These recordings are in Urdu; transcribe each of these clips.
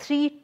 3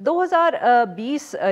2020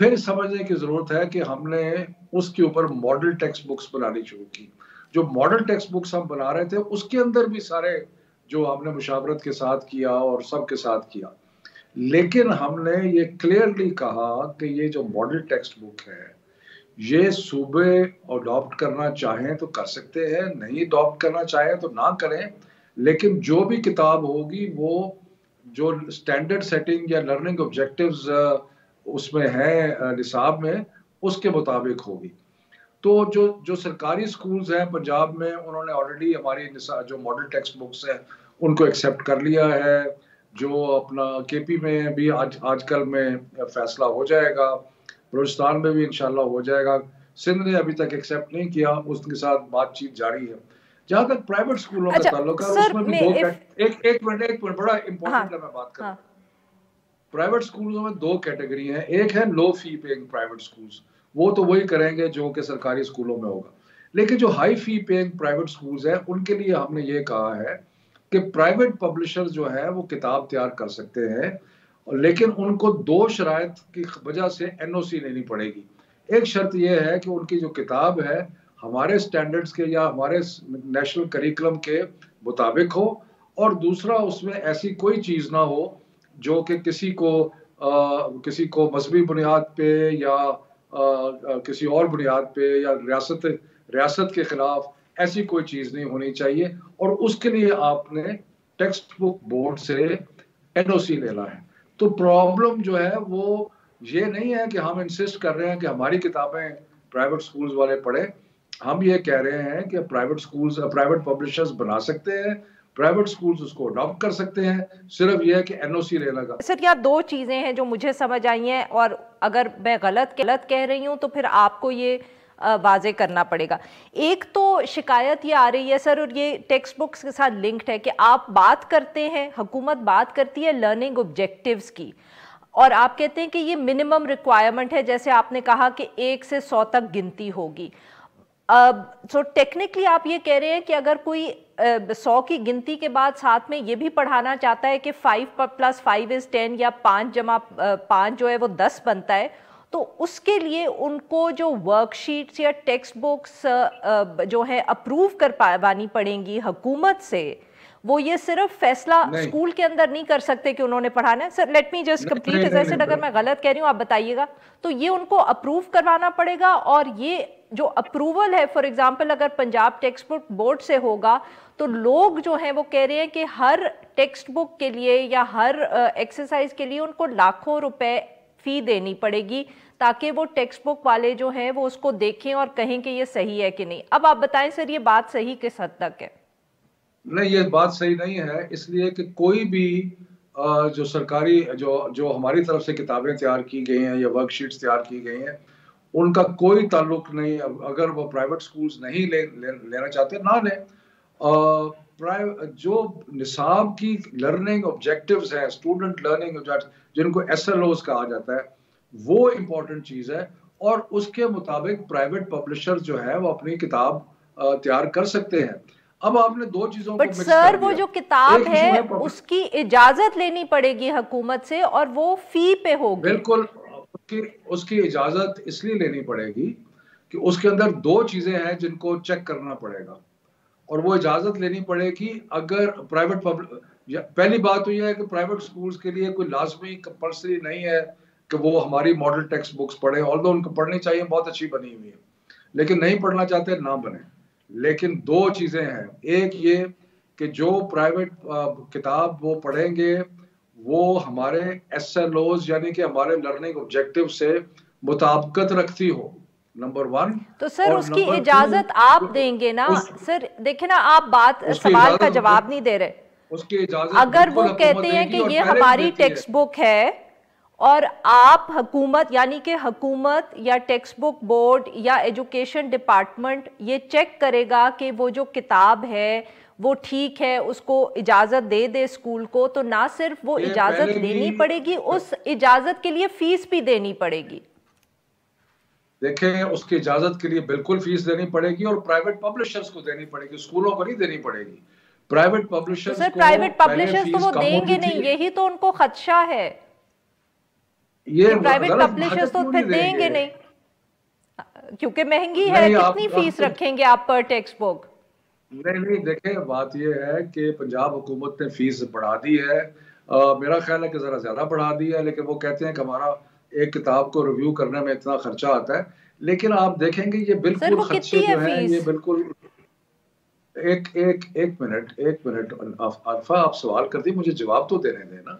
پھر سمجھنے کی ضرورت ہے کہ ہم نے اس کے اوپر ماڈل ٹیکسٹ بکس بنانی شروع کی. جو ماڈل ٹیکسٹ بکس ہم بنا رہے تھے اس کے اندر بھی سارے جو ہم نے مشاورت کے ساتھ کیا اور سب کے ساتھ کیا، لیکن ہم نے یہ کلیئرلی کہا کہ یہ جو ماڈل ٹیکسٹ بک ہے یہ صوبے اڈاپٹ کرنا چاہیں تو کر سکتے ہیں، نہیں اڈاپٹ کرنا چاہیں تو نہ کریں، لیکن جو بھی کتاب ہوگی وہ جو اسٹینڈرڈ سیٹنگ یا لرننگ آبجیکٹیوز اس میں ہے نصاب میں اس کے مطابق ہوگی. تو جو سرکاری سکولز ہیں پنجاب میں انہوں نے آلریڈی ہماری جو ماڈل ٹیکسٹ بکس ہیں ان کو ایکسیپٹ کر لیا ہے. جو اپنا کے پی میں بھی آج کل میں فیصلہ ہو جائے گا، بلوچستان میں بھی انشاءاللہ ہو جائے گا. سندھ نے ابھی تک ایکسیپٹ نہیں کیا، اس کے ساتھ بات چیت جاری ہے. جہاں تک پرائیویٹ سکولوں کا تعلق ہے اس میں بھی ایک منٹ بڑا امپورٹنٹ ہے میں بات کروں. پرائیویٹ سکولوں میں دو کیٹیگری ہیں. ایک ہے لو فی پیئنگ پرائیویٹ سکولز، وہ تو وہی کریں گے جو کہ سرکاری سکولوں میں ہوگا. لیکن جو ہائی فی پیئنگ پرائیویٹ سکولز ہیں ان کے لیے ہم نے یہ کہا ہے کہ پرائیویٹ پبلشر جو ہے وہ کتاب تیار کر سکتے ہیں، لیکن ان کو دو شرائط کی وجہ سے این او سی لینی پڑے گی. ایک شرط یہ ہے کہ ان کی جو کتاب ہے ہمارے سٹینڈرڈز کے یا ہمارے نیشنل کریکلم کے مطابق ہو، اور دوسرا اس میں ایسی کوئی چیز نہ ہو جو کہ کسی کو مذہبی بنیاد پہ یا کسی اور بنیاد پہ یا ریاست کے خلاف ایسی کوئی چیز نہیں ہونی چاہیے. اور اس کے لیے آپ نے ٹیکسٹ بک بورڈ سے این او سی لینا ہے. تو پرابلم جو ہے وہ یہ نہیں ہے کہ ہم انسسٹ کر رہے ہیں کہ ہماری کتابیں پرائیویٹ سکولز والے پڑھیں. ہم یہ کہہ رہے ہیں کہ پرائیویٹ پبلشرز بنا سکتے ہیں، پرائیویٹ سکولز اس کو اڈاپٹ کر سکتے ہیں، صرف یہ ہے کہ این او سی لینا کا. سر یہاں دو چیزیں ہیں جو مجھے سمجھ آئی ہیں، اور اگر میں غلط کہہ رہی ہوں تو پھر آپ کو یہ واضح کرنا پڑے گا. ایک تو شکایت یہ آ رہی ہے سر، اور یہ ٹیکسٹ بکس کے ساتھ لنکڈ ہے، کہ آپ بات کرتے ہیں، حکومت بات کرتی ہے لرننگ آبجیکٹیوز کی، اور آپ کہتے ہیں کہ یہ منیمم ریکوائرمنٹ ہے، جیسے آپ نے کہا کہ 1 سے 100 تک گنتی ہوگی. سو ٹیکنیکلی آپ یہ کہہ رہے ہیں کہ اگر کوئی 100 کی گنتی کے بعد ساتھ میں یہ بھی پڑھانا چاہتا ہے کہ 5+5 is 10 یا 5+5 جو ہے وہ 10 بنتا ہے، تو اس کے لیے ان کو جو ورک شیٹس یا ٹیکسٹ بکس جو ہے اپروو کروانی پڑیں گی حکومت سے، وہ یہ صرف فیصلہ اسکول کے اندر نہیں کر سکتے کہ انہوں نے پڑھانا ہے. Sir let me just complete as asked, اگر میں غلط کہہ رہی ہوں آپ بتائیے گا. تو یہ ان کو اپروو کروانا پڑے گا، اور یہ جو اپروول ہے فار ایگزامپل اگر پنجاب ٹیکسٹ بک بورڈ سے ہوگا تو لوگ جو ہیں وہ کہہ رہے ہیں کہ ہر ٹیکسٹ بک کے لیے یا ہر ایکسرسائز کے لیے ان کو لاکھوں روپے فی دینی پڑے گی تاکہ وہ ٹیکسٹ بک والے جو ہیں وہ اس کو دیکھیں اور کہیں کہ یہ صحیح ہے کہ نہیں. اب آپ بتائیں سر یہ بات صحیح کس حد تک ہے؟ نہیں، یہ بات صحیح نہیں ہے، اس لیے کہ کوئی بھی جو سرکاری جو ہماری طرف سے کتابیں تیار کی گئی ہیں یا ورک شیٹس تیار کی گئی ہیں ان کا کوئی تعلق نہیں. اگر وہ پرائیویٹ سکولز نہیں لینا چاہتے نہ لیں. جو نصاب کی لرننگ آبجیکٹیوز ہیں، اسٹوڈنٹ لرننگ آبجیکٹیوز جن کو ایس ایل اوز کہا جاتا ہے، وہ امپورٹنٹ چیز ہے، اور اس کے مطابق پرائیویٹ پبلشر جو ہے وہ اپنی کتاب تیار کر سکتے ہیں. اب آپ نے دو چیزوں کو مکس کر دیا. بٹ سر وہ جو کتاب ہے اس کی اجازت لینی پڑے گی حکومت سے، اور وہ فی پہ ہوگی. بالکل، اس کی اجازت اس لیے لینی پڑے گی کہ اس کے اندر دو چیزیں ہیں جن کو چیک کرنا پڑے گا، اور وہ اجازت لینی پڑے گی. اگر پہلی بات تو یہ ہے کہ پرائیویٹ سکولز کے لیے کوئی لازمی کمپلسری نہیں ہے کہ وہ ہماری ماڈل ٹیکسٹ بکس پڑھیں، although ان کو پڑھنی چاہیے، بہت اچھی بنی ہوئی ہے، لیکن نہیں پڑھنا چاہتے نہ بنیں. لیکن دو چیزیں ہیں، ایک یہ کہ جو پرائیویٹ کتاب وہ پڑھیں گے وہ ہمارے ایس ایل اوز یعنی کہ ہمارے لرننگ آبجیکٹیو سے مطابقت رکھتی ہو، نمبر 1. تو سر اس کی اجازت آپ دیں گے نا سر؟ دیکھیں نا، آپ سوال کا جواب نہیں دے رہے. اس کی اجازت اگر وہ کہتے ہیں کہ یہ ہماری ٹیکسٹ بک ہے اور آپ حکومت یعنی کہ حکومت یا ٹیکسٹ بک بورڈ یا ایجوکیشن ڈپارٹمنٹ یہ چیک کرے گا کہ وہ جو کتاب ہے وہ ٹھیک ہے، اس کو اجازت دے دے اسکول کو، تو نہ صرف وہ اجازت لینی پڑے گی، اس اجازت کے لیے فیس بھی دینی پڑے گی. دیکھیں اس کی اجازت کے لیے بالکل فیس دینی پڑے گی، اور پرائیویٹ پبلشرز کو دینی پڑے گی، اسکولوں کو نہیں دینی پڑے گی. پرائیویٹ پبلشرز تو وہ دیں گے نہیں، یہی تو ان کو خدشہ ہے. یہ پرائیویٹ غلط پبلشرز تو کیوں پھر نہیں دیں گے نہیں، کیونکہ مہنگی ہے، نہیں کتنی فیس رکھیں گے آپ پر ٹیکسٹ بک؟ نہیں دیکھیں بات یہ ہے کہ پنجاب حکومت نے فیس بڑھا دی ہے، میرا خیال ہے کہ ذرا زیادہ بڑھا دی ہے، لیکن وہ کہتے ہیں کہ ہمارا ایک کتاب کو ریویو کرنے میں اتنا خرچہ آتا ہے، لیکن آپ دیکھیں گے یہ سر بالکل وہ خدشے کتنی ہے جو ہیں یہ فیس؟ بالکل ایک منٹ عارفہ آپ سوال کرتی مجھے جواب تو دینے دیں نا.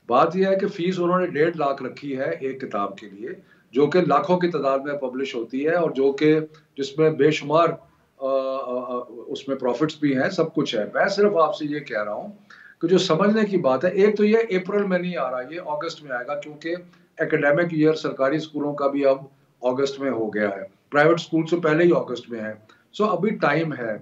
بات یہ ہے کہ فیس انہوں نے 1.5 لاکھ رکھی ہے ایک کتاب کے لیے، جو کہ لاکھوں کی تعداد میں پبلش ہوتی ہے، اور جو کہ جس میں بے شمار اس میں پروفٹس بھی ہیں، سب کچھ ہے. میں صرف آپ سے یہ کہہ رہا ہوں کہ جو سمجھنے کی بات ہے، ایک تو یہ اپریل میں نہیں آ رہا، یہ اگست میں آئے گا، کیونکہ اکیڈیمک ایئر سرکاری اسکولوں کا بھی اب اگست میں ہو گیا ہے، پرائیویٹ اسکول سے پہلے ہی اگست میں ہے. سو ابھی ٹائم ہے،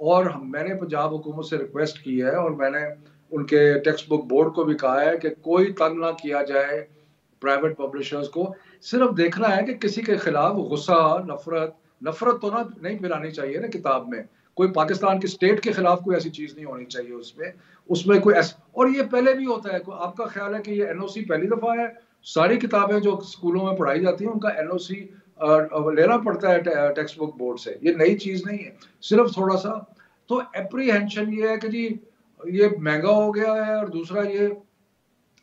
اور میں نے پنجاب حکومت سے ریکویسٹ کی ہے، اور میں نے ان کے ٹیکسٹ بک بورڈ کو بھی کہا ہے کہ کوئی تنگ نہ کیا جائے پرائیویٹ پبلشرز کو. صرف دیکھنا ہے کہ کسی کے خلاف غصہ، نفرت تو نہ نہیں پھیلانی چاہیے نا کتاب میں. کوئی پاکستان کی اسٹیٹ کے خلاف کوئی ایسی چیز نہیں ہونی چاہیے اس میں کوئی اور یہ پہلے بھی ہوتا ہے. آپ کا خیال ہے کہ یہ این او سی پہلی دفعہ ہے؟ ساری کتابیں جو اسکولوں میں پڑھائی جاتی ہیں ان کا این او سی لینا پڑتا ہے ٹیکسٹ بک بورڈ سے. یہ نئی چیز نہیں ہے، صرف تھوڑا سا تو اپریہینشن یہ ہے کہ جی یہ مہنگا ہو گیا ہے، اور دوسرا یہ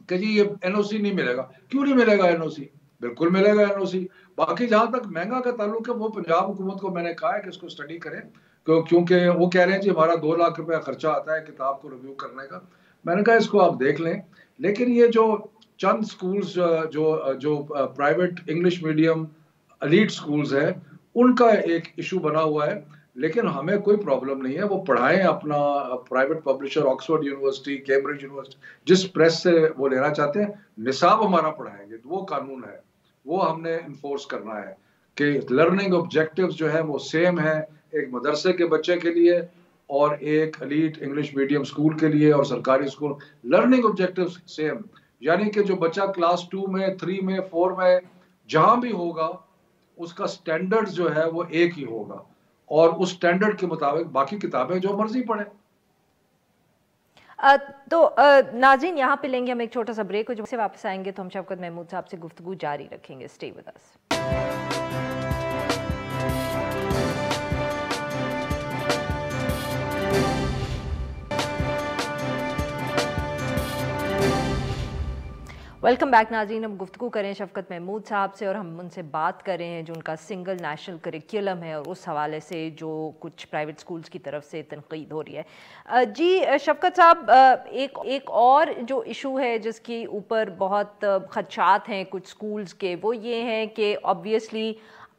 کہ جی یہ این او سی نہیں ملے گا. کیوں نہیں ملے گا این او سی؟ بالکل ملے گا این او سی. باقی جہاں تک مہنگا کا تعلق ہے، وہ پنجاب حکومت کو میں نے کہا ہے کہ اس کو اسٹڈی کریں، کیونکہ وہ کہہ رہے ہیں جی ہمارا 2 لاکھ روپے خرچہ آتا ہے کتاب کو ریویو کرنے کا. میں نے کہا اس کو آپ دیکھ لیں. لیکن یہ جو چند سکولز جو private English medium elite schools ہیں، ان کا ایک ایشو بنا ہوا ہے. لیکن ہمیں کوئی پرابلم نہیں ہے، وہ پڑھائیں اپنا private publisher Oxford university, Cambridge university, جس پریس سے وہ لینا چاہتے ہیں. نصاب ہمارا پڑھائیں گے، وہ قانون ہے، وہ ہم نے انفورس کرنا ہے کہ لرننگ آبجیکٹیوز جو ہے وہ سیم ہے ایک مدرسے کے بچے کے لیے اور ایک ایلیٹ انگلش میڈیم سکول کے لیے اور سرکاری سکول. لرننگ آبجیکٹیوز سیم، یعنی کہ جو بچہ کلاس 2 میں، 3 میں، 4 میں جہاں بھی ہوگا اس کا سٹینڈرڈ جو ہے وہ ایک ہی ہوگا، اور اس سٹینڈرڈ کے مطابق باقی کتابیں جو مرضی پڑھیں. تو ناظرین یہاں پہ لیں گے ہم ایک چھوٹا سا بریک، اور جب سے واپس آئیں گے تو ہم شفقت محمود صاحب سے گفتگو جاری رکھیں گے. Stay with us. Welcome back ناظرین. ہم گفتگو کریں شفقت محمود صاحب سے، اور ہم ان سے بات کر رہے ہیں جو ان کا سنگل نیشنل کریکولم ہے، اور اس حوالے سے جو کچھ پرائیویٹ سکولز کی طرف سے تنقید ہو رہی ہے. جی شفقت صاحب، ایک اور جو ایشو ہے جس کے اوپر بہت خدشات ہیں کچھ سکولز کے، وہ یہ ہیں کہ آبویسلی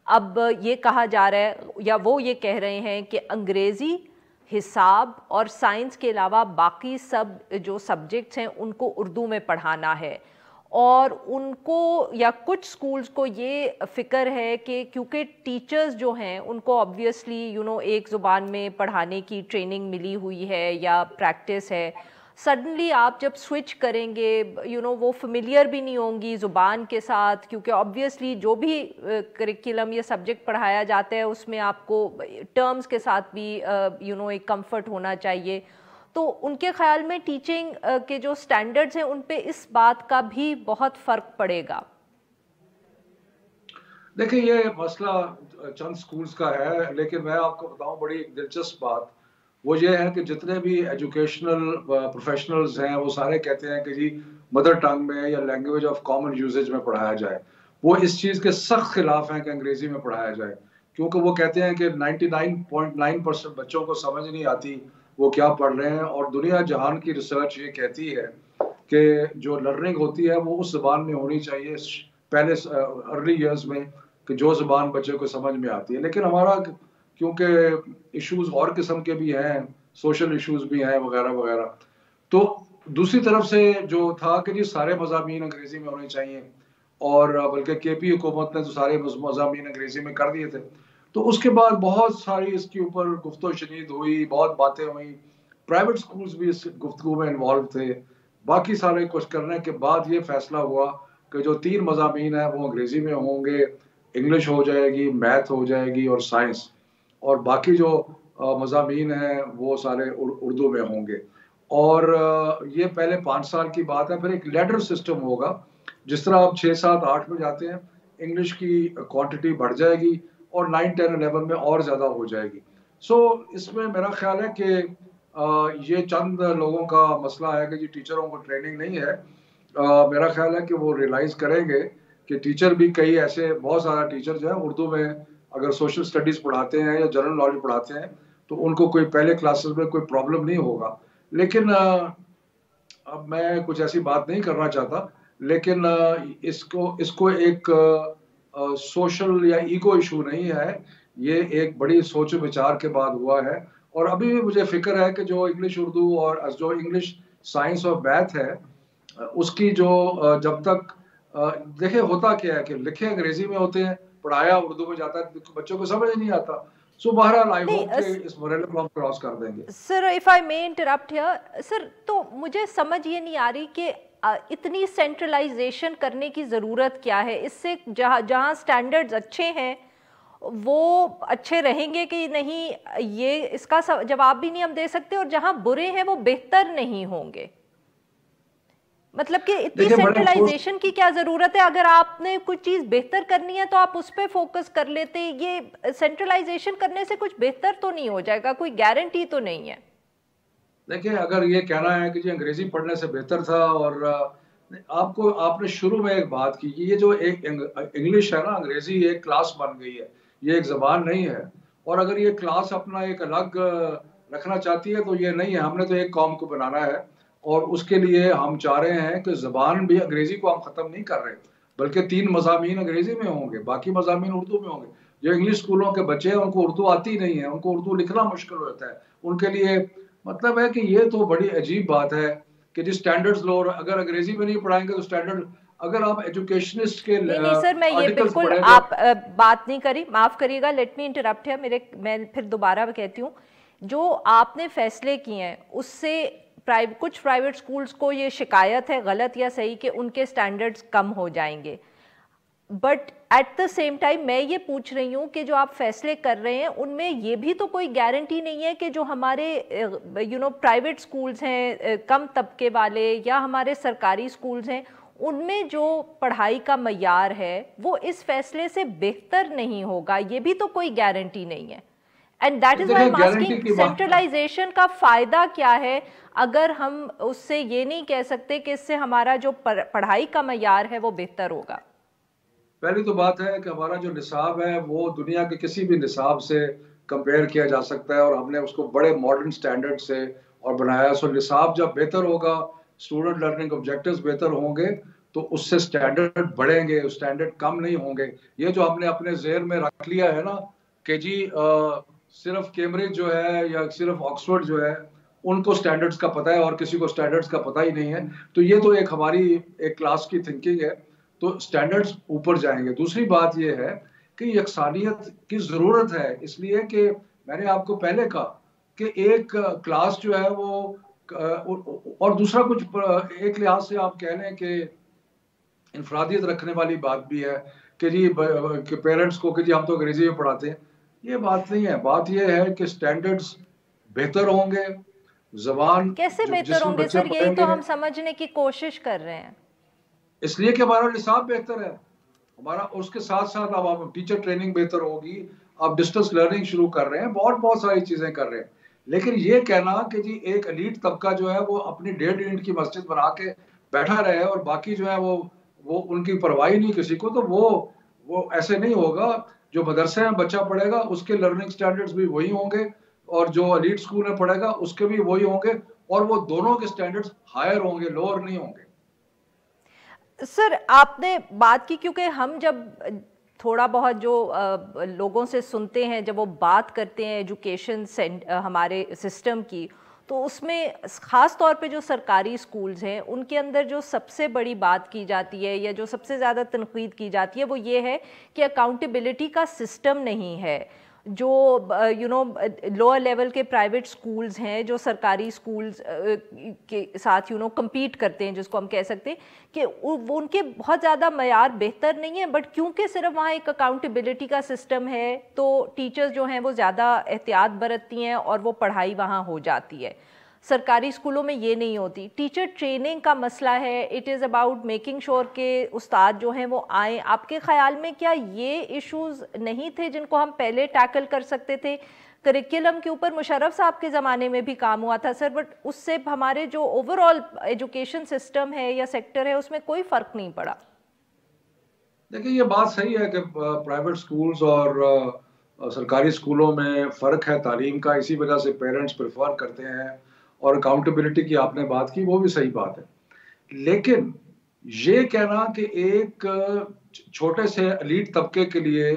اب یہ کہا جا رہا ہے، یا وہ یہ کہہ رہے ہیں کہ انگریزی، حساب اور سائنس کے علاوہ باقی سب جو سبجیکٹس ہیں ان کو اردو میں پڑھانا ہے. اور ان کو یا کچھ سکولز کو یہ فکر ہے کہ کیونکہ ٹیچرز جو ہیں ان کو آبویسلی ایک زبان میں پڑھانے کی ٹریننگ ملی ہوئی ہے یا پریکٹس ہے، سڈنلی آپ جب سوئچ کریں گے وہ فیملیئر بھی نہیں ہوں گی زبان کے ساتھ، کیونکہ آبویسلی جو بھی کریکولم یا سبجیکٹ پڑھایا جاتا ہے اس میں آپ کو ٹرمز کے ساتھ بھی ایک کمفرٹ ہونا چاہیے. تو ان کے خیال میں ٹیچنگ کے جو سٹینڈرڈز ہیں ان پہ اس بات کا بھی بہت فرق پڑے گا. دیکھیں یہ مسئلہ چند سکولز کا ہے، لیکن میں آپ کو بتاؤں بڑی دلچسپ بات وہ یہ ہے کہ جتنے بھی ایجوکیشنل پروفیشنلز ہیں وہ سارے کہتے ہیں کہ جی مدر ٹنگ میں یا لینگویج آف کامن یوزیج میں پڑھایا جائے. وہ اس چیز کے سخت خلاف ہیں کہ انگریزی میں پڑھایا جائے، کیونکہ وہ کہتے ہیں کہ 99.9% بچوں کو سمجھ نہیں آتی وہ کیا پڑھ رہے ہیں. اور دنیا جہان کی ریسرچ یہ کہتی ہے کہ جو لرننگ ہوتی ہے وہ اس زبان میں ہونی چاہیے پہلے ارلی ایئرز میں، کہ جو زبان بچے کو سمجھ میں آتی ہے. لیکن ہمارا کیونکہ ایشوز اور قسم کے بھی ہیں، سوشل ایشوز بھی ہیں وغیرہ وغیرہ، تو دوسری طرف سے جو تھا کہ جی سارے مضامین انگریزی میں ہونے چاہیے، اور بلکہ کے پی حکومت نے تو سارے مضامین انگریزی میں کر دیے تھے. تو اس کے بعد بہت ساری اس کے اوپر گفت و شنید ہوئی، بہت باتیں ہوئیں، پرائیویٹ سکولز بھی اس گفتگو میں انوالو تھے. باقی سارے کچھ کرنے کے بعد یہ فیصلہ ہوا کہ جو 3 مضامین ہیں وہ انگریزی میں ہوں گے، انگلش ہو جائے گی، میتھ ہو جائے گی اور سائنس، اور باقی جو مضامین ہیں وہ سارے اردو میں ہوں گے. اور یہ پہلے 5 سال کی بات ہے. پھر ایک لیڈر سسٹم ہوگا جس طرح آپ 6 7 8 میں جاتے ہیں انگلش کی کوانٹٹی بڑھ جائے گی اور 9 10 11 میں اور زیادہ ہو جائے گی. سو اس میں میرا خیال ہے کہ یہ چند لوگوں کا مسئلہ ہے کہ جی ٹیچروں کو ٹریننگ نہیں ہے. میرا خیال ہے کہ وہ ریلائز کریں گے کہ ٹیچر بھی کئی ایسے بہت زیادہ ٹیچر جو ہیں اردو میں اگر سوشل سٹڈیز پڑھاتے ہیں یا جنرل نالج پڑھاتے ہیں تو ان کو کوئی پہلے کلاسز میں کوئی پرابلم نہیں ہوگا. لیکن اب میں کچھ ایسی بات نہیں کرنا چاہتا، لیکن اس کو ایک سوشل یا ایگو ایشو نہیں ہے، یہ ایک بڑی سوچ و بچار کے بعد ہوا ہے. اور ابھی بھی مجھے فکر ہے کہ جو انگلش اردو اور جو انگلش سائنس اور میتھ ہے اس کی جو جب تک دیکھیں ہوتا کیا ہے کہ لکھے انگریزی میں ہوتے ہیں، پڑھایا اردو میں جاتا ہے، بچوں کو سمجھ نہیں آتا. سو بہرحال آئی ہوپ کہ اس مرحلے کو ہم کراس کر دیں گے. Sir if I may interrupt here sir, تو مجھے سمجھ یہ نہیں آ رہی کہ اتنی سینٹرلائزیشن کرنے کی ضرورت کیا ہے. اس سے جہاں سٹینڈرڈز اچھے ہیں وہ اچھے رہیں گے کہ نہیں، یہ اس کا جواب بھی نہیں ہم دے سکتے، اور جہاں برے ہیں وہ بہتر نہیں ہوں گے. مطلب کہ اتنی سینٹرلائزیشن کی کیا ضرورت ہے؟ اگر آپ نے کچھ چیز بہتر کرنی ہے تو آپ اس پہ فوکس کر لیتے. یہ سینٹرلائزیشن کرنے سے کچھ بہتر تو نہیں ہو جائے گا، کوئی گارنٹی تو نہیں ہے. دیکھیں اگر یہ کہنا ہے کہ جی انگریزی پڑھنے سے بہتر تھا، اور آپ نے شروع میں ایک بات کی کہ یہ جو ایک انگلش ہے نا، انگریزی ایک کلاس بن گئی ہے، یہ ایک زبان نہیں ہے. اور اگر یہ کلاس اپنا ایک الگ رکھنا چاہتی ہے تو یہ نہیں ہے. ہم نے تو ایک قوم کو بنانا ہے، اور اس کے لیے ہم چاہ رہے ہیں کہ زبان بھی انگریزی کو ہم ختم نہیں کر رہے، بلکہ 3 مضامین انگریزی میں ہوں گے، باقی مضامین اردو میں ہوں گے. جو انگلش اسکولوں کے بچے ہیں ان کو اردو آتی نہیں ہے، ان کو اردو لکھنا مشکل ہوتا ہے. ان کے لیے مطلب ہے کہ یہ تو بڑی عجیب بات ہے کہ جی سٹینڈرڈز لو، اگر انگریزی میں نہیں پڑھائیں گے تو سٹینڈرڈ، اگر آپ ایجوکیشنسٹ کے نہیں سر، میں یہ بالکل آپ بات نہیں کری، معاف کریے گا، لیٹ می انٹرپٹ ہے. میں پھر دوبارہ کہتی ہوں، جو آپ نے فیصلے کیے ہیں اس سے کچھ پرائیویٹ سکولز کو یہ شکایت ہے، غلط یا صحیح، کہ ان کے سٹینڈرڈز کم ہو جائیں گے. But at the same time میں یہ پوچھ رہی ہوں کہ جو آپ فیصلے کر رہے ہیں ان میں یہ بھی تو کوئی گارنٹی نہیں ہے کہ جو ہمارے پرائیویٹ سکولز ہیں کم طبقے والے یا ہمارے سرکاری سکولز ہیں، ان میں جو پڑھائی کا معیار ہے وہ اس فیصلے سے بہتر نہیں ہوگا. یہ بھی تو کوئی گارنٹی نہیں ہے. And that is why I am asking, centralisation کا فائدہ کیا ہے اگر ہم اس سے یہ نہیں کہہ سکتے کہ اس سے ہمارا جو پڑھائی کا معیار ہے وہ بہتر ہوگا. پہلی تو بات ہے کہ ہمارا جو نصاب ہے وہ دنیا کے کسی بھی نصاب سے کمپیئر کیا جا سکتا ہے، اور ہم نے اس کو بڑے ماڈرن سٹینڈرڈ سے اور بنایا. سو نصاب جب بہتر ہوگا، اسٹوڈنٹ لرننگ آبجیکٹیوز بہتر ہوں گے تو اس سے سٹینڈرڈ بڑھیں گے، سٹینڈرڈ کم نہیں ہوں گے. یہ جو ہم نے اپنے ذہن میں رکھ لیا ہے نا کہ جی صرف کیمبرج جو ہے یا صرف آکسفورڈ جو ہے ان کو سٹینڈرڈز کا پتہ ہے اور کسی کو سٹینڈرڈز کا پتہ ہی نہیں ہے، تو یہ تو ایک ہماری ایک کلاس کی تھنکنگ ہے. تو سٹینڈرڈز اوپر جائیں گے. دوسری بات یہ ہے کہ یکسانیت کی ضرورت ہے، اس لیے کہ میں نے آپ کو پہلے کہا کہ ایک کلاس جو ہے وہ، اور دوسرا کچھ ایک لحاظ سے آپ کہہ لیں کہ انفرادیت رکھنے والی بات بھی ہے کہ جی پیرنٹس کو کہ جی ہم تو انگریزی میں پڑھاتے ہیں. یہ بات نہیں ہے. بات یہ ہے کہ سٹینڈرڈز بہتر ہوں گے، زبان کیسے بہتر جس میں ہوں گے بچے سر؟ یہی پڑھیں تو گے ہم سمجھنے کی کوشش کر رہے ہیں. اس لیے کہ ہمارا نصاب بہتر ہے ہمارا، اس کے ساتھ ساتھ اب آپ ٹیچر ٹریننگ بہتر ہوگی، آپ ڈسٹنس لرننگ شروع کر رہے ہیں، بہت ساری چیزیں کر رہے ہیں. لیکن یہ کہنا کہ جی ایک ایلیٹ طبقہ جو ہے وہ اپنی 1.5 یونٹ کی مسجد بنا کے بیٹھا رہے اور باقی جو ہے وہ ان کی پرواہ نہیں کسی کو، تو وہ ایسے نہیں ہوگا. جو مدرسے میں بچہ پڑھے گا اس کے لرننگ سٹینڈرڈز بھی وہی ہوں گے، اور جو ایلیٹ سکول میں پڑھے گا اس کے بھی وہی ہوں گے، اور وہ دونوں کے سٹینڈرڈز ہائر ہوں گے، لوور نہیں ہوں گے. سر آپ نے بات کی، کیونکہ ہم جب تھوڑا بہت جو لوگوں سے سنتے ہیں جب وہ بات کرتے ہیں ایجوکیشن ہمارے سسٹم کی، تو اس میں خاص طور پہ جو سرکاری سکولز ہیں ان کے اندر جو سب سے بڑی بات کی جاتی ہے یا جو سب سے زیادہ تنقید کی جاتی ہے وہ یہ ہے کہ اکاؤنٹیبلٹی کا سسٹم نہیں ہے. جو لوور لیول کے پرائیویٹ سکولز ہیں جو سرکاری سکولز کے ساتھ کمپیٹ کرتے ہیں، جس کو ہم کہہ سکتے ہیں کہ وہ ان کے بہت زیادہ معیار بہتر نہیں ہے، بٹ کیونکہ صرف وہاں ایک اکاؤنٹیبلٹی کا سسٹم ہے تو ٹیچرز جو ہیں وہ زیادہ احتیاط برتتی ہیں اور وہ پڑھائی وہاں ہو جاتی ہے. سرکاری اسکولوں میں یہ نہیں ہوتی. ٹیچر ٹریننگ کا مسئلہ ہے, it is about making sure کہ استاد جو ہیں وہ آئیں. آپ کے خیال میں کیا یہ ایشوز نہیں تھے جن کو ہم پہلے ٹیکل کر سکتے تھے؟ کریکولم کے اوپر مشرف صاحب کے زمانے میں بھی کام ہوا تھا سر, بٹ اس سے ہمارے جو اوور آل ایجوکیشن سسٹم ہے یا سیکٹر ہے اس میں کوئی فرق نہیں پڑا. دیکھیں یہ بات صحیح ہے کہ پرائیویٹ سکولز اور سرکاری سکولوں میں فرق ہے تعلیم کا, اسی وجہ سے پیرنٹس پریفر کرتے ہیں, اور اکاؤنٹیبلٹی کی آپ نے بات کی وہ بھی صحیح بات ہے. لیکن یہ کہنا کہ ایک چھوٹے سے ایلیٹ طبقے کے لیے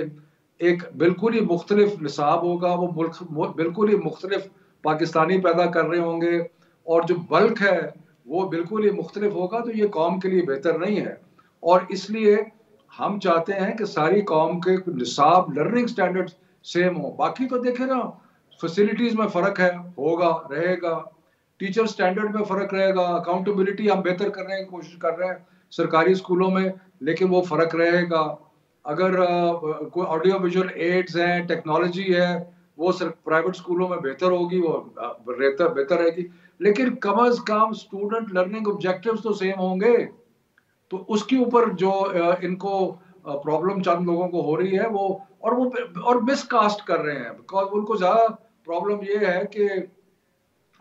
ایک بالکل ہی مختلف نصاب ہوگا, وہ ملک بالکل ہی مختلف پاکستانی پیدا کر رہے ہوں گے, اور جو بلک ہے وہ بالکل ہی مختلف ہوگا, تو یہ قوم کے لیے بہتر نہیں ہے. اور اس لیے ہم چاہتے ہیں کہ ساری قوم کے نصاب لرننگ سٹینڈرڈ سیم ہو. باقی تو دیکھیں نا, فیسیلیٹیز میں فرق ہے, ہوگا, رہے گا, ٹیچر سٹینڈرڈ میں فرق رہے گا, اکاؤنٹیبلٹی ہم بہتر کرنے کی کوشش کر رہے ہیں سرکاری اسکولوں میں, لیکن وہ فرق رہے گا. اگر کوئی آڈیو ویژول ایڈز ہیں, ٹیکنالوجی ہے, وہ پرائیویٹ اسکولوں میں بہتر ہوگی, وہ بہتر رہے گی, لیکن کم از کم اسٹوڈنٹ لرننگ آبجیکٹیوز تو سیم ہوں گے. تو اس کے اوپر جو ان کو پرابلم چند لوگوں کو ہو رہی ہے وہ مس کاسٹ کر رہے ہیں, بیکاز ان کو زیادہ پرابلم یہ ہے کہ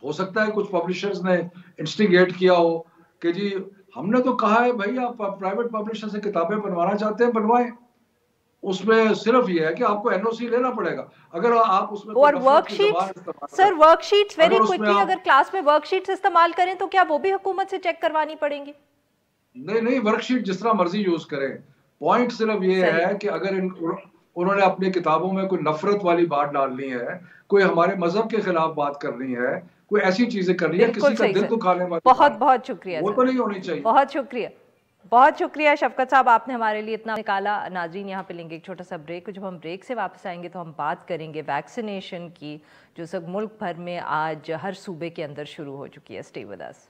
ہو سکتا ہے کچھ پبلشرز نے انسٹیگیٹ کیا ہو کہ جی ہم نے تو کہا ہے بھائی آپ پرائیویٹ پبلشر سے کتابیں بنوانا چاہتے ہیں بنوائیں, اس میں صرف یہ ہے کہ آپ کو این او سی لینا پڑے گا. اگر آپ اس میں اور ورک شیٹس, سر ورک شیٹس ویری کوئکلی اگر کلاس میں ورک شیٹس استعمال کریں تو کیا وہ بھی حکومت سے چیک کروانی پڑیں گی؟ نہیں, ورک شیٹ جس طرح مرضی یوز کریں. پوائنٹ صرف یہ ہے کہ اگر انہوں نے اپنی کتابوں میں کوئی نفرت والی بات ڈالنی ہے, کوئی ہمارے مذہب کے خلاف بات کرنی ہے, کوئی ایسی چیزیں کرنی ہے, کسی کا دل دکھانے والی بہت شکریہ, وہ تو نہیں ہونی چاہیے. بہت شکریہ شفقت صاحب, آپ نے ہمارے لیے اتنا نکالا. ناظرین یہاں پہ لیں گے ایک چھوٹا سا بریک, جب ہم بریک سے واپس آئیں گے تو ہم بات کریں گے ویکسینیشن کی, جو سب ملک بھر میں آج ہر صوبے کے اندر شروع ہو چکی ہے. Stay with us.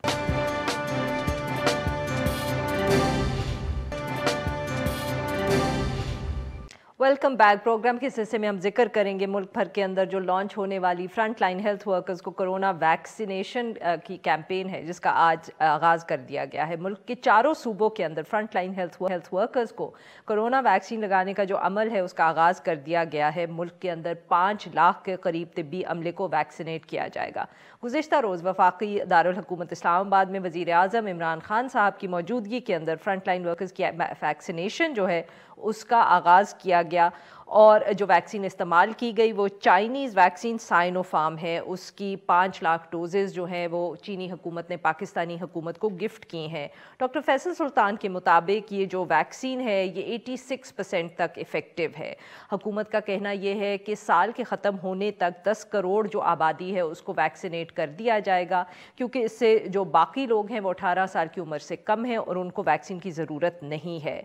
Welcome back. Programme کے اس حصے میں ہم ذکر کریں گے ملک بھر کے اندر جو لانچ ہونے والی فرنٹ لائن ہیلتھ ورکرز کو کرونا ویکسینیشن کی کیمپین ہے, جس کا آج آغاز کر دیا گیا ہے. ملک کے چاروں صوبوں کے اندر فرنٹ لائن ہیلتھ ورکرز کو کرونا ویکسین لگانے کا جو عمل ہے اس کا آغاز کر دیا گیا ہے. ملک کے اندر 5 لاکھ کے قریب طبی عملے کو ویکسینیٹ کیا جائے گا. گزشتہ روز وفاقی دارالحکومت اسلام آباد میں وزیر اعظم عمران خان صاحب کی موجودگی کے اندر فرنٹ لائن ورکرز کی ویکسینیشن جو ہے اس کا آغاز کیا گیا, اور جو ویکسین استعمال کی گئی وہ چائنیز ویکسین سائنو فارم ہے. اس کی 5 لاکھ ڈوزز جو ہیں وہ چینی حکومت نے پاکستانی حکومت کو گفٹ کی ہیں. ڈاکٹر فیصل سلطان کے مطابق یہ جو ویکسین ہے یہ 86% تک افیکٹو ہے. حکومت کا کہنا یہ ہے کہ سال کے ختم ہونے تک 10 کروڑ جو آبادی ہے اس کو ویکسینیٹ کر دیا جائے گا, کیونکہ اس سے جو باقی لوگ ہیں وہ 18 سال کی عمر سے کم ہیں اور ان کو ویکسین کی ضرورت نہیں ہے.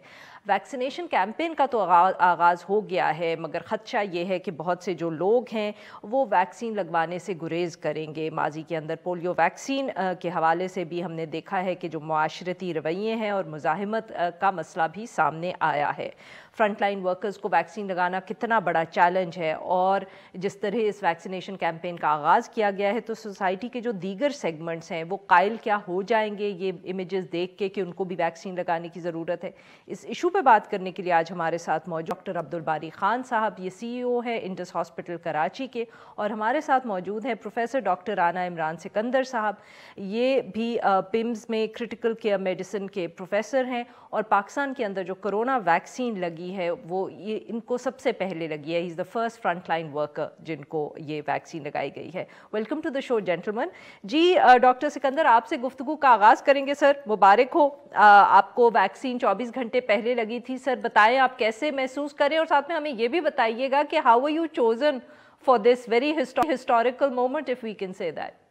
ویکسینیشن کیمپین کا تو آغاز ہو گیا ہے, مگر خدشہ یہ ہے کہ بہت سے جو لوگ ہیں وہ ویکسین لگوانے سے گریز کریں گے. ماضی کے اندر پولیو ویکسین کے حوالے سے بھی ہم نے دیکھا ہے کہ جو معاشرتی رویے ہیں اور مزاحمت کا مسئلہ بھی سامنے آیا ہے. فرنٹ لائن ورکرز کو ویکسین لگانا کتنا بڑا چیلنج ہے, اور جس طرح اس ویکسینیشن کیمپین کا آغاز کیا گیا ہے تو سوسائٹی کے جو دیگر سیگمنٹس ہیں وہ قائل کیا ہو جائیں گے یہ امیجز دیکھ کے کہ ان کو بھی ویکسین لگانے کی ضرورت ہے. اس ایشو پہ بات کرنے کے لیے آج ہمارے ساتھ موجود ڈاکٹر عبدالباری خان صاحب, یہ سی ای او ہے انڈس ہاسپٹل کراچی کے, اور ہمارے ساتھ موجود ہیں پروفیسر ڈاکٹر رانا عمران سکندر صاحب, یہ بھی پمز میں کرٹیکل کیئر میڈیسن کے پروفیسر ہیں, اور پاکستان کے اندر جو کرونا ویکسین لگی ہے وہ یہ ان کو سب سے پہلے لگی ہے. He is the first front line worker جن کو یہ ویکسین لگائی گئی ہے. Welcome to the show gentleman. جی ڈاکٹر سکندر, آپ سے گفتگو کا آغاز کریں گے. سر مبارک ہو, آپ کو ویکسین 24 گھنٹے پہلے لگی تھی. سر بتائیں آپ کیسے محسوس کریں, اور ساتھ میں ہمیں یہ بھی بتائیے گا کہ how are you chosen for this very historical moment, if we can say that.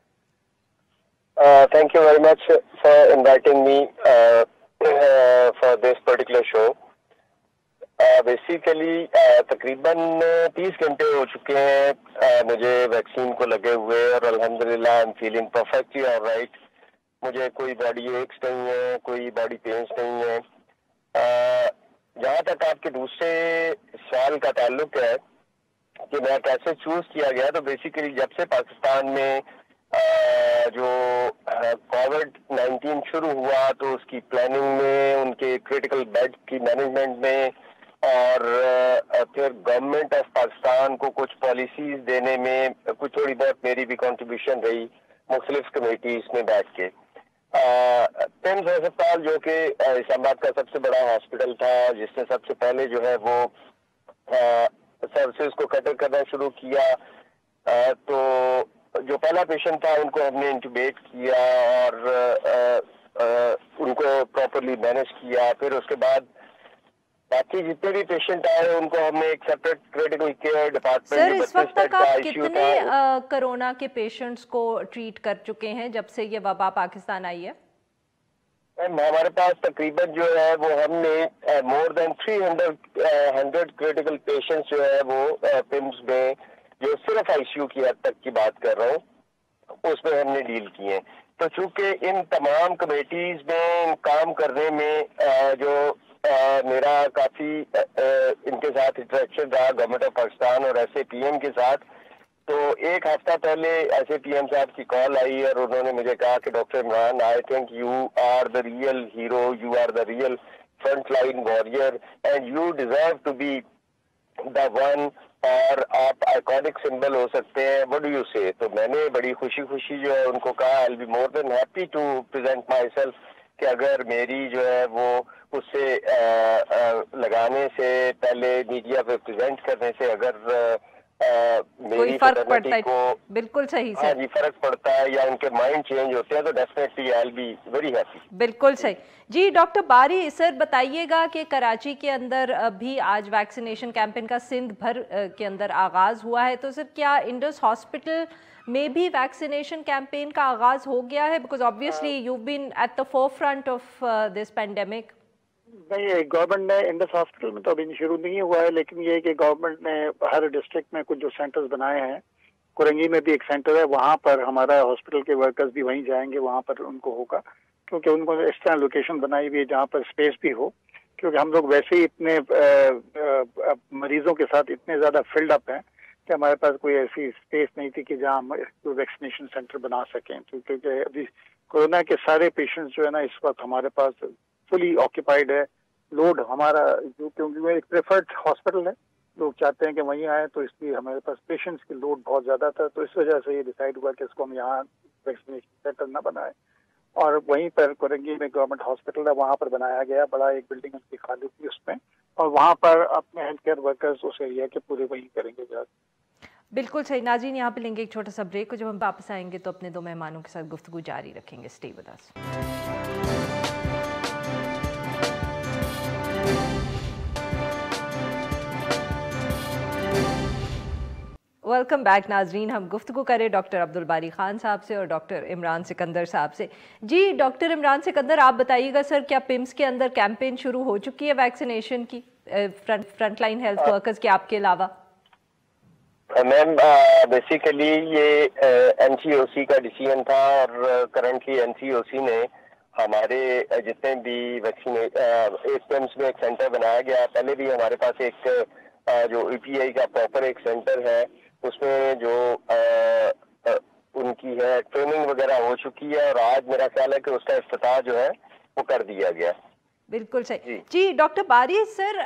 Thank you very much for inviting me for this particular show. Basically تقریباً 30 گھنٹے ہو چکے ہیں مجھے ویکسین کو لگے ہوئے, اور الحمدللہ I am feeling perfectly all right. مجھے کوئی باڈی ایکس نہیں ہے, کوئی باڈی پینس نہیں ہے. جہاں تک آپ کے دوسرے سوال کا تعلق ہے کہ میں کیسے چوز کیا گیا, تو بیسیکلی جب سے پاکستان میں جو کووڈ-19 شروع ہوا تو اس کی پلاننگ میں، ان کے کریٹیکل بیڈ کی مینجمنٹ میں، اور پھر گورنمنٹ آف پاکستان کو کچھ پالیسیز دینے میں کچھ تھوڑی بہت میری بھی کنٹریبیوشن رہی مختلف کمیٹیز میں بیٹھ کے. پمز ہسپتال جو کہ اسلام آباد کا سب سے بڑا ہاسپٹل تھا، جس نے سب سے پہلے جو ہے وہ سروسز کو کٹر کرنا شروع کیا، تو جو پہلا پیشنٹ تھا ان کو ہم نے انٹوبیٹ کیا اور ان کو پراپرلی مینج کیا. پھر اس کے بعد باقی جتنے بھی پیشنٹ آئے ان کو ہم نے ایک سیپریٹ کریٹیکل کیئر ڈپارٹمنٹ. سر اس وقت تک آپ کتنے کرونا کے پیشنٹس کو ٹریٹ کر چکے ہیں جب سے یہ وبا پاکستان آئی ہے؟ ہمارے پاس تقریباً جو ہے وہ ہم نے مور دین 300 کریٹیکل پیشنٹس جو ہے وہ پمز میں، جو صرف آئی سی یو کی حد تک کی بات کر رہا ہوں، اس میں ہم نے ڈیل کیے ہیں. تو چونکہ ان تمام کمیٹیز میں کام کرنے میں جو میرا کافی ان کے ساتھ انٹریکشن رہا گورنمنٹ آف پاکستان اور ایس اے پی ایم کے ساتھ، تو ایک ہفتہ پہلے ایس اے پی ایم صاحب کی کال آئی اور انہوں نے مجھے کہا کہ doctor Imran, I think you are the real hero, you are the real front line warrior and you deserve to be the one, اور آپ آئیکونک سمبل ہو سکتے ہیں. وٹ ڈو یو سے؟ تو میں نے بڑی خوشی خوشی جو ہے ان کو کہا I will be more than happy to present myself, کہ اگر میری جو ہے وہ اس سے لگانے سے پہلے میڈیا پہ پریزنٹ کرنے سے اگر میری فرق پڑتا ہے. بالکل صحیح سر. ہاں جی، فرق پڑتا ہے یا ان کے مائنڈ چینج ہوتے ہیں تو definitely I will be very happy. بالکل صحیح. جی ڈاکٹر باری سر بتائیے گا کہ کراچی کے اندر بھی آج ویکسینیشن کیمپین کا سندھ بھر کے اندر آغاز ہوا ہے، تو سر کیا انڈس ہاسپٹل میں بھی ویکسینیشن کیمپین کا آغاز ہو گیا ہے؟ Because obviously you been at the forefront of this pandemic. نہیں، گورنمنٹ نے انڈس ہاسپٹل میں تو ابھی شروع نہیں ہوا ہے، لیکن یہ کہ گورنمنٹ نے ہر ڈسٹرکٹ میں کچھ جو سینٹرز بنائے ہیں، کورنگی میں بھی ایک سینٹر ہے، وہاں پر ہمارا ہاسپٹل کے ورکرز بھی وہیں جائیں گے، وہاں پر ان کو ہوگا، کیونکہ ان کو اس طرح لوکیشن بنائی ہوئی ہے جہاں پر اسپیس بھی ہو، کیونکہ ہم لوگ ویسے ہی اتنے مریضوں کے ساتھ اتنے زیادہ فلڈ اپ ہیں کہ ہمارے پاس کوئی ایسی اسپیس نہیں تھی کہ جہاں ہم ویکسینیشن سینٹر بنا سکیں. کیونکہ ابھی کورونا کے سارے پیشنٹس جو ہے نا اس وقت ہمارے پاس فلی آکوپائڈ ہے. لوڈ ہمارا کیونکہ ایک پریفرڈ ہاسپٹل ہے، لوگ چاہتے ہیں کہ وہیں آئیں، تو اس لیے ہمارے پاس پیشنٹس کی لوڈ بہت زیادہ تھا، تو اس وجہ سے یہ ڈیسائیڈ ہوا کہ اس کو ہم یہاں ویکسینیشن سینٹر نہ بنائیں، اور وہیں پر کورنگی میں گورنمنٹ ہاسپٹل ہے وہاں پر بنایا گیا، بڑا ایک بلڈنگ اس کی خالی تھی اس میں، اور وہاں پر اپنے ہیلتھ کیئر ورکرز اس ایریا کے پورے وہیں کریں گے جا. بالکل صحیح. ناظرین یہاں پہ لیں گے ایک چھوٹا سا بریک، جب ہم واپس آئیں گے تو اپنے دو مہمانوں کے ساتھ گفتگو جاری رکھیں گے. Stay with us. Welcome back ناظرین. ہم گفتگو کریں ڈاکٹر عبدالباری خان صاحب سے اور ڈاکٹر عمران سکندر صاحب سے. جی ڈاکٹر عمران سکندر، آپ بتائیے گا سر، کیا پمس کے اندر کیمپین شروع ہو چکی ہے ویکسینیشن کی فرنٹ لائن ہیلتھ ورکرز کے آپ کے علاوہ؟ میم بیسیکلی یہ این سی او سی کا ڈیسیژن تھا، اور کرنٹلی این سی او سی نے ہمارے جتنے بھی ویکسین پمس میں ایک سینٹر بنایا گیا. پہلے بھی ہمارے پاس ایک جو ای پی آئی کا پراپر ایک سینٹر ہے، اس میں جو ان کی ہے ٹریننگ وغیرہ ہو چکی ہے، اور آج میرا خیال ہے کہ اس کا افتتاح جو ہے وہ کر دیا گیا. بالکل صحیح. جی ڈاکٹر باری سر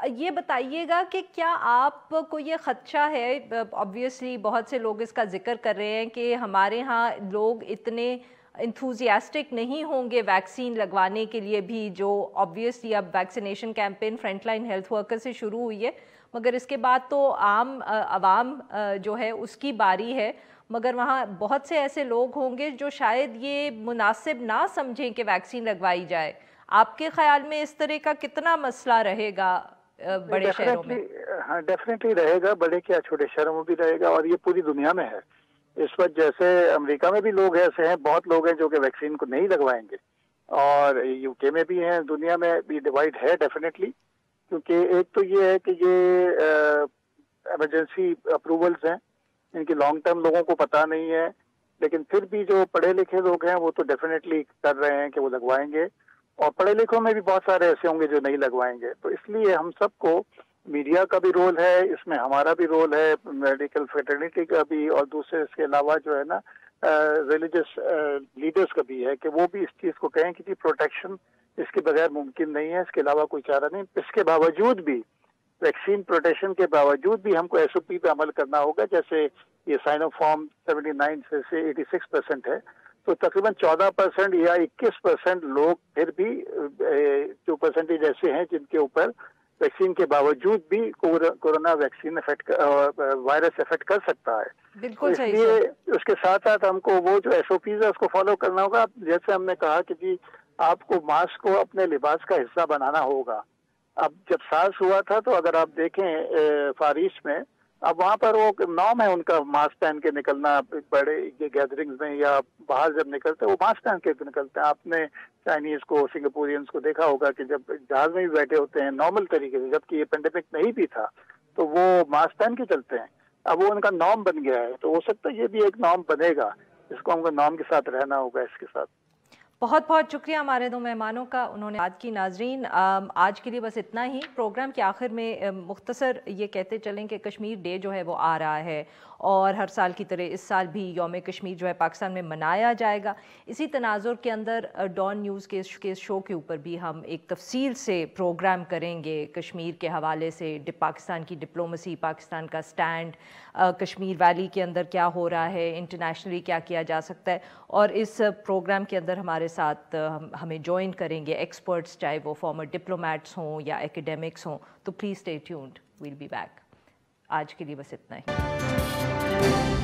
یہ بتائیے گا کہ کیا آپ کو یہ خدشہ ہے، آبویسلی بہت سے لوگ اس کا ذکر کر رہے ہیں کہ ہمارے ہاں لوگ اتنے انتھوزیاسٹک نہیں ہوں گے ویکسین لگوانے کے لیے بھی، جو آبویسلی اب vaccination campaign front line health worker سے شروع ہوئی ہے، مگر اس کے بعد تو عام عوام جو ہے اس کی باری ہے، مگر وہاں بہت سے ایسے لوگ ہوں گے جو شاید یہ مناسب نہ سمجھیں کہ ویکسین لگوائی جائے. آپ کے خیال میں اس طرح کا کتنا مسئلہ رہے گا بڑے شہروں میں؟ ہاں ڈیفینیٹلی رہے گا، بڑے کیا چھوٹے شہروں میں بھی رہے گا، اور یہ پوری دنیا میں ہے اس وقت. جیسے امریکہ میں بھی لوگ ایسے ہیں، بہت لوگ ہیں جو کہ ویکسین کو نہیں لگوائیں گے، اور یو کے میں بھی ہیں، دنیا میں بھی ڈیوائڈ ہے ڈیفینیٹلی. کیونکہ ایک تو یہ ہے کہ یہ ایمرجنسی اپروولز ہیں، ان کی لانگ ٹرم لوگوں کو پتہ نہیں ہے، لیکن پھر بھی جو پڑھے لکھے لوگ ہیں وہ تو ڈیفینیٹلی کر رہے ہیں کہ وہ لگوائیں گے، اور پڑھے لکھوں میں بھی بہت سارے ایسے ہوں گے جو نہیں لگوائیں گے. تو اس لیے ہم سب کو، میڈیا کا بھی رول ہے اس میں، ہمارا بھی رول ہے، میڈیکل فیٹرنیٹی کا بھی، اور دوسرے اس کے علاوہ جو ہے نا ریلیجس لیڈرز کا بھی ہے کہ وہ بھی اس چیز کو کہیں کہ پروٹیکشن اس کے بغیر ممکن نہیں ہے، اس کے علاوہ کوئی چارہ نہیں. اس کے باوجود بھی ویکسین پروٹیکشن کے باوجود بھی ہم کو ایس او پی پہ عمل کرنا ہوگا. جیسے یہ سائنو فارم 79 سے 86% ہے، تو تقریباً 14% یا 21% لوگ پھر بھی جو پرسنٹیج ایسے ہیں جن کے اوپر ویکسین کے باوجود بھی کورونا ویکسین وائرس افیکٹ کر سکتا ہے. بالکل اس لیے اس کے ساتھ ساتھ ہم کو وہ جو ایس او پیز ہے اس کو فالو کرنا ہوگا. جیسے ہم نے کہا کہ جی آپ کو ماسک کو اپنے لباس کا حصہ بنانا ہوگا. اب جب سارس ہوا تھا تو اگر آپ دیکھیں فار ایسٹ میں، اب وہاں پر وہ نام ہے ان کا ماسک پہن کے نکلنا، بڑے گیدرنگز میں یا باہر جب نکلتے وہ ماسک پہن کے نکلتے ہیں. آپ نے چائنیز کو، سنگاپورینز کو دیکھا ہوگا کہ جب جہاز میں بھی بیٹھے ہوتے ہیں نارمل طریقے سے، جبکہ یہ پینڈیمک نہیں بھی تھا تو وہ ماسک پہن کے چلتے ہیں. اب وہ ان کا نام بن گیا ہے، تو ہو سکتا ہے یہ بھی ایک نام بنے گا، اس کو ہم کو نام کے ساتھ رہنا ہوگا. اس کے ساتھ بہت بہت شکریہ ہمارے دو مہمانوں کا، انہوں نے بات کی. ناظرین آج کے لیے بس اتنا ہی. پروگرام کے آخر میں مختصر یہ کہتے چلیں کہ کشمیر ڈے جو ہے وہ آ رہا ہے، اور ہر سال کی طرح اس سال بھی یوم کشمیر جو ہے پاکستان میں منایا جائے گا. اسی تناظر کے اندر ڈان نیوز کے شو کے اوپر بھی ہم ایک تفصیل سے پروگرام کریں گے کشمیر کے حوالے سے، پاکستان کی ڈپلومسی، پاکستان کا سٹینڈ، کشمیر ویلی کے اندر کیا ہو رہا ہے، انٹرنیشنلی کیا کیا جا سکتا ہے. اور اس پروگرام کے اندر ہمارے ساتھ ہمیں جوائن کریں گے ایکسپرٹس، چاہے وہ فارمر ڈپلومیٹس ہوں یا ایکیڈیمکس ہوں. تو please stay tuned, we'll be back. آج کے لیے بس اتنا ہی.